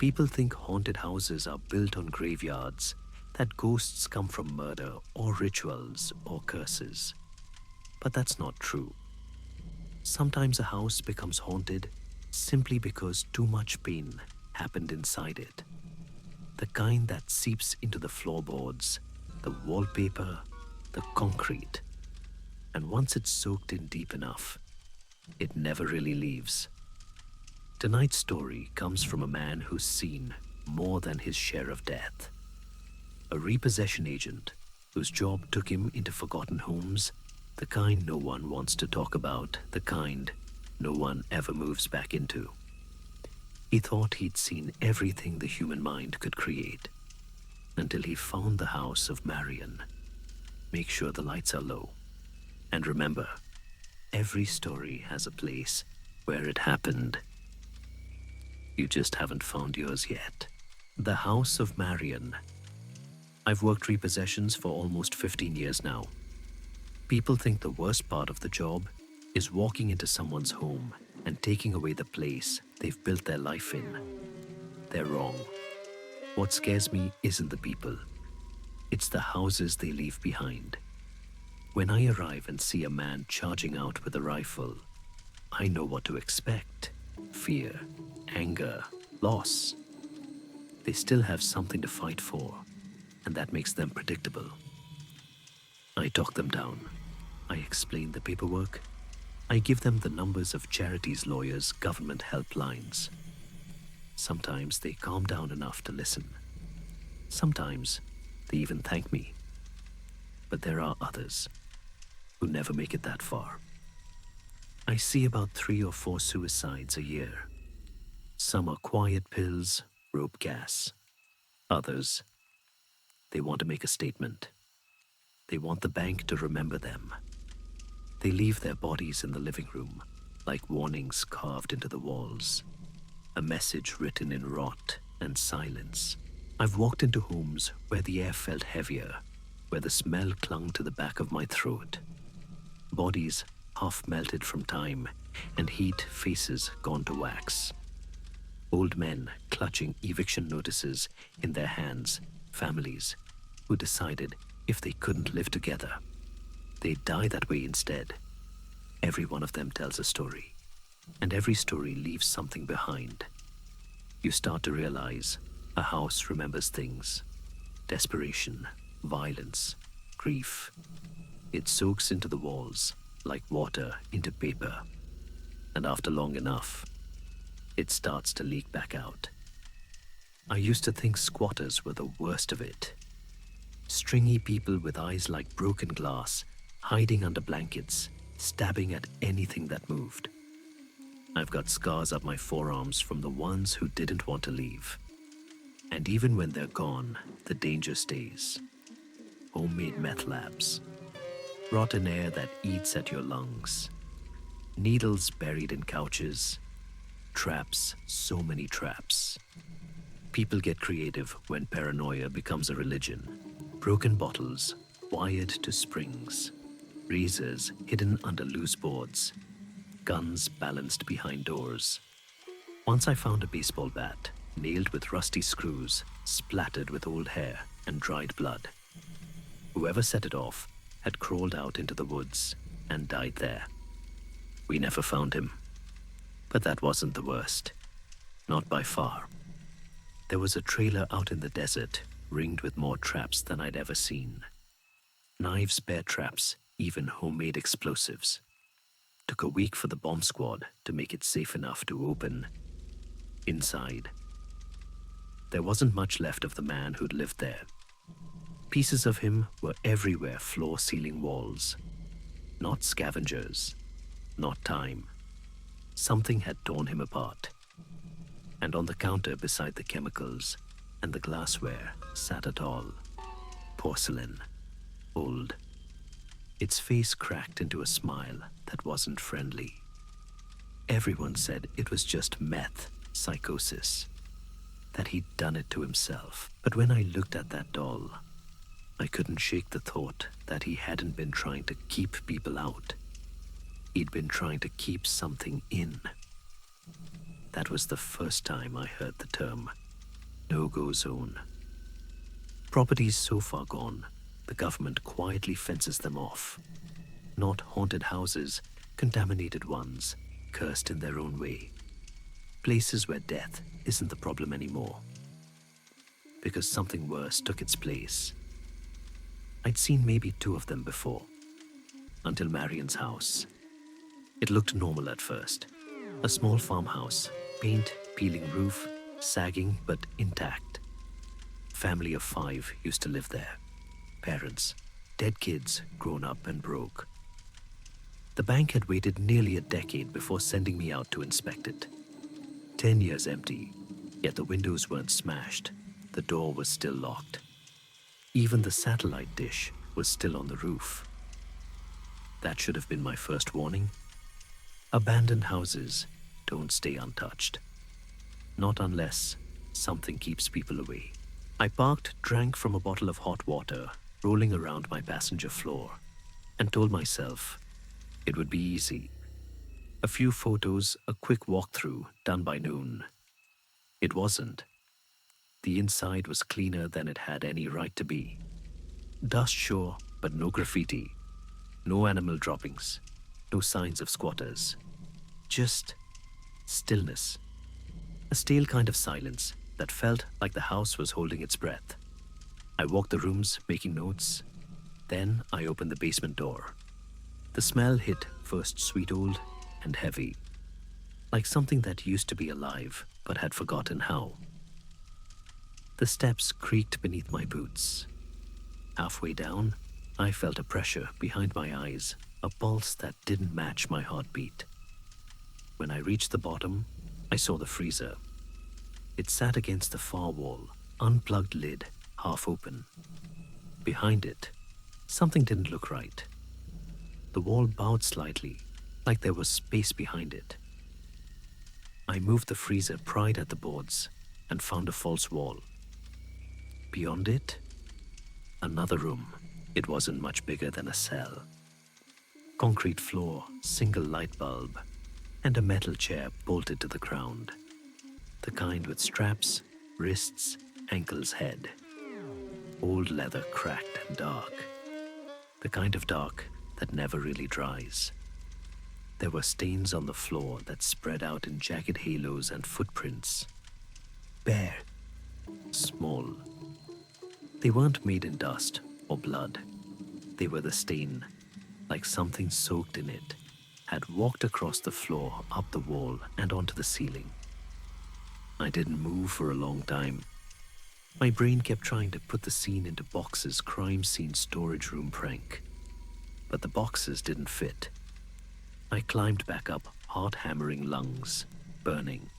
People think haunted houses are built on graveyards, that ghosts come from murder or rituals or curses. But that's not true. Sometimes a house becomes haunted simply because too much pain happened inside it. The kind that seeps into the floorboards, the wallpaper, the concrete. And once it's soaked in deep enough, it never really leaves. Tonight's story comes from a man who's seen more than his share of death. A repossession agent whose job took him into forgotten homes, the kind no one wants to talk about, the kind no one ever moves back into. He thought he'd seen everything the human mind could create until he found the House of Marion. Make sure the lights are low. And remember, every story has a place where it happened. You just haven't found yours yet. The House of Marion. I've worked repossessions for almost 15 years now. People think the worst part of the job is walking into someone's home and taking away the place they've built their life in. They're wrong. What scares me isn't the people. It's the houses they leave behind. When I arrive and see a man charging out with a rifle, I know what to expect. Fear, anger, loss. They still have something to fight for, and that makes them predictable. I talk them down. I explain the paperwork. I give them the numbers of charities, lawyers, government helplines. Sometimes they calm down enough to listen. Sometimes they even thank me. But there are others who never make it that far. I see about 3 or 4 suicides a year. Some are quiet pills, rope gas. Others, they want to make a statement. They want the bank to remember them. They leave their bodies in the living room, like warnings carved into the walls. A message written in rot and silence. I've walked into homes where the air felt heavier, where the smell clung to the back of my throat. Bodies half melted from time, and heat, faces gone to wax. Old men clutching eviction notices in their hands, families who decided if they couldn't live together, they'd die that way instead. Every one of them tells a story, and every story leaves something behind. You start to realize a house remembers things. Desperation, violence, grief. It soaks into the walls like water into paper. And after long enough, it starts to leak back out. I used to think squatters were the worst of it. Stringy people with eyes like broken glass, hiding under blankets, stabbing at anything that moved. I've got scars up my forearms from the ones who didn't want to leave. And even when they're gone, the danger stays. Homemade meth labs. Rotten air that eats at your lungs. Needles buried in couches. Traps, so many traps. People get creative when paranoia becomes a religion. Broken bottles, wired to springs. Razors hidden under loose boards. Guns balanced behind doors. Once I found a baseball bat, nailed with rusty screws, splattered with old hair and dried blood. Whoever set it off had crawled out into the woods and died there. We never found him. But that wasn't the worst. Not by far. There was a trailer out in the desert, ringed with more traps than I'd ever seen. Knives, bear traps, even homemade explosives. Took a week for the bomb squad to make it safe enough to open. Inside, there wasn't much left of the man who'd lived there. Pieces of him were everywhere, floor, ceiling, walls. Not scavengers, not time. Something had torn him apart. And on the counter beside the chemicals and the glassware sat a doll. Porcelain. Old. Its face cracked into a smile that wasn't friendly. Everyone said it was just meth, psychosis. That he'd done it to himself. But when I looked at that doll, I couldn't shake the thought that he hadn't been trying to keep people out. He'd been trying to keep something in. That was the first time I heard the term no-go zone. Properties so far gone, the government quietly fences them off. Not haunted houses, contaminated ones, cursed in their own way. Places where death isn't the problem anymore, because something worse took its place. I'd seen maybe 2 of them before, until Marion's house. It looked normal at first. A small farmhouse, paint, peeling roof, sagging but intact. Family of 5 used to live there. Parents, dead kids, grown up and broke. The bank had waited nearly a decade before sending me out to inspect it. 10 years empty, yet the windows weren't smashed. The door was still locked. Even the satellite dish was still on the roof. That should have been my first warning. Abandoned houses don't stay untouched. Not unless something keeps people away. I parked, drank from a bottle of hot water, rolling around my passenger floor, and told myself it would be easy. A few photos, a quick walkthrough, done by noon. It wasn't. The inside was cleaner than it had any right to be. Dust sure, but no graffiti. No animal droppings. No signs of squatters. Just stillness. A stale kind of silence that felt like the house was holding its breath. I walked the rooms, making notes. Then I opened the basement door. The smell hit first sweet old and heavy, like something that used to be alive but had forgotten how. The steps creaked beneath my boots. Halfway down, I felt a pressure behind my eyes, a pulse that didn't match my heartbeat. When I reached the bottom, I saw the freezer. It sat against the far wall, unplugged lid, half open. Behind it, something didn't look right. The wall bowed slightly, like there was space behind it. I moved the freezer, pried at the boards, and found a false wall. Beyond it, another room. It wasn't much bigger than a cell. Concrete floor, single light bulb, and a metal chair bolted to the ground. The kind with straps, wrists, ankles, head. Old leather, cracked and dark. The kind of dark that never really dries. There were stains on the floor that spread out in jagged halos and footprints. Bare. Small. They weren't made in dust or blood. They were the stain, like something soaked in it, had walked across the floor, up the wall, and onto the ceiling. I didn't move for a long time. My brain kept trying to put the scene into boxes, crime scene storage room prank. But the boxes didn't fit. I climbed back up, heart hammering, lungs burning.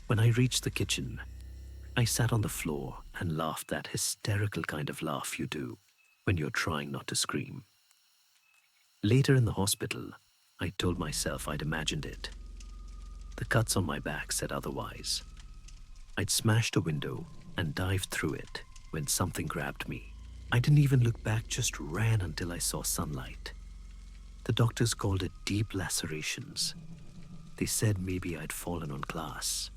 When I reached the kitchen, I sat on the floor and laughed that hysterical kind of laugh you do when you're trying not to scream. Later in the hospital, I told myself I'd imagined it. The cuts on my back said otherwise. I'd smashed a window and dived through it when something grabbed me. I didn't even look back, just ran until I saw sunlight. The doctors called it deep lacerations. They said maybe I'd fallen on glass.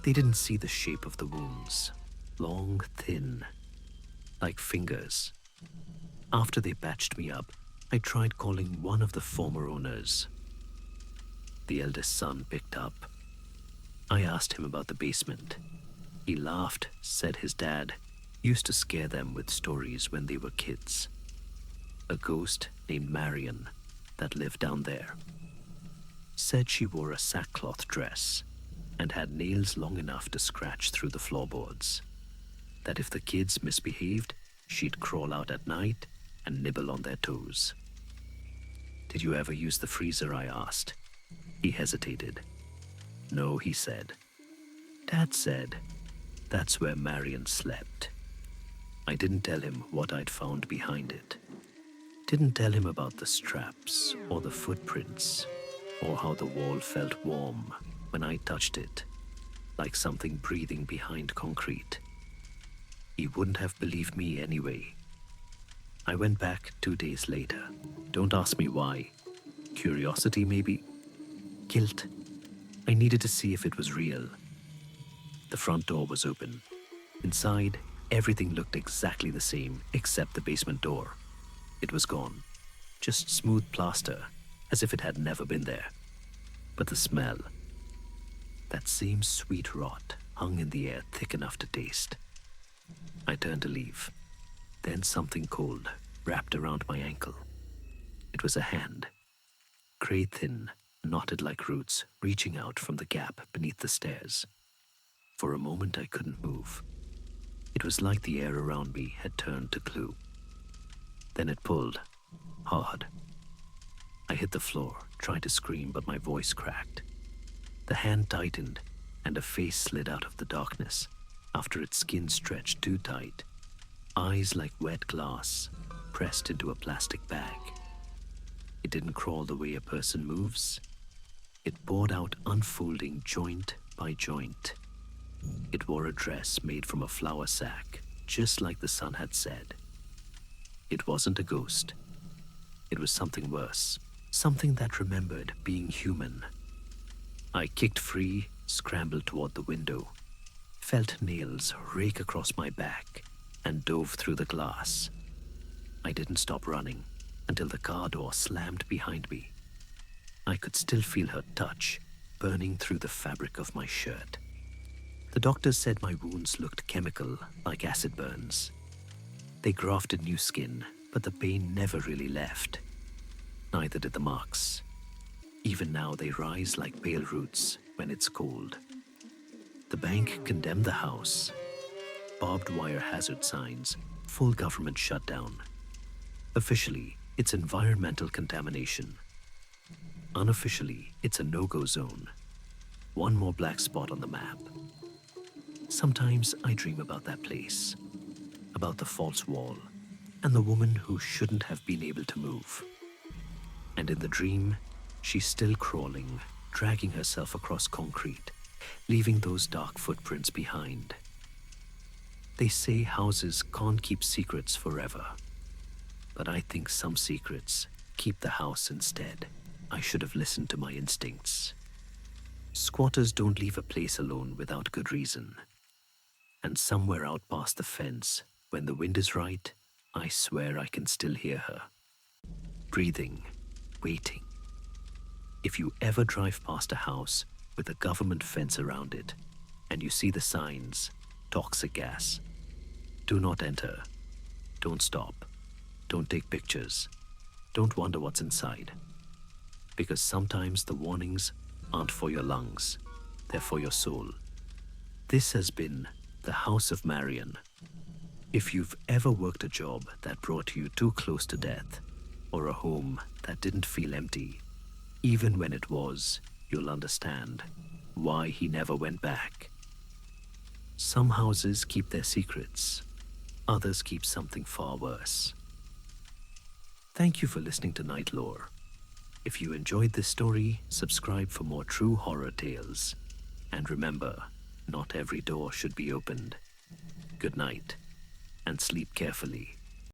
They didn't see the shape of the wounds. Long, thin, like fingers. After they patched me up, I tried calling one of the former owners. The eldest son picked up. I asked him about the basement. He laughed, said his dad used to scare them with stories when they were kids. A ghost named Marion that lived down there. Said she wore a sackcloth dress and had nails long enough to scratch through the floorboards. That if the kids misbehaved, she'd crawl out at night and nibble on their toes. Did you ever use the freezer? I asked. He hesitated. No, he said. Dad said that's where Marion slept. I didn't tell him what I'd found behind it. Didn't tell him about the straps or the footprints or how the wall felt warm when I touched it, like something breathing behind concrete. He wouldn't have believed me anyway. I went back 2 days later. Don't ask me why. Curiosity, maybe? Guilt. I needed to see if it was real. The front door was open. Inside, everything looked exactly the same except the basement door. It was gone. Just smooth plaster, as if it had never been there. But the smell, that same sweet rot, hung in the air thick enough to taste. I turned to leave. Then something cold wrapped around my ankle. It was a hand, grey thin, knotted like roots, reaching out from the gap beneath the stairs. For a moment I couldn't move. It was like the air around me had turned to glue. Then it pulled, hard. I hit the floor, trying to scream, but my voice cracked. The hand tightened, and a face slid out of the darkness after its skin stretched too tight. Eyes like wet glass, pressed into a plastic bag. It didn't crawl the way a person moves. It poured out, unfolding joint by joint. It wore a dress made from a flour sack, just like the sun had said. It wasn't a ghost. It was something worse, something that remembered being human. I kicked free, scrambled toward the window, felt nails rake across my back, and dove through the glass. I didn't stop running until the car door slammed behind me. I could still feel her touch burning through the fabric of my shirt. The doctors said my wounds looked chemical, like acid burns. They grafted new skin, but the pain never really left. Neither did the marks. Even now they rise like pale roots when it's cold. The bank condemned the house. Barbed wire hazard signs, full government shutdown. Officially, it's environmental contamination. Unofficially, it's a no-go zone. One more black spot on the map. Sometimes I dream about that place, about the false wall, and the woman who shouldn't have been able to move. And in the dream, she's still crawling, dragging herself across concrete, leaving those dark footprints behind. They say houses can't keep secrets forever, but I think some secrets keep the house instead. I should have listened to my instincts. Squatters don't leave a place alone without good reason. And somewhere out past the fence, when the wind is right, I swear I can still hear her. Breathing, waiting. If you ever drive past a house with a government fence around it, and you see the signs, toxic gas, do not enter. Don't stop. Don't take pictures. Don't wonder what's inside. Because sometimes the warnings aren't for your lungs, they're for your soul. This has been the House of Marion. If you've ever worked a job that brought you too close to death, or a home that didn't feel empty, even when it was, you'll understand why he never went back. Some houses keep their secrets, others keep something far worse. Thank you for listening to NightLore. If you enjoyed this story, subscribe for more true horror tales. And remember, not every door should be opened. Good night, and sleep carefully.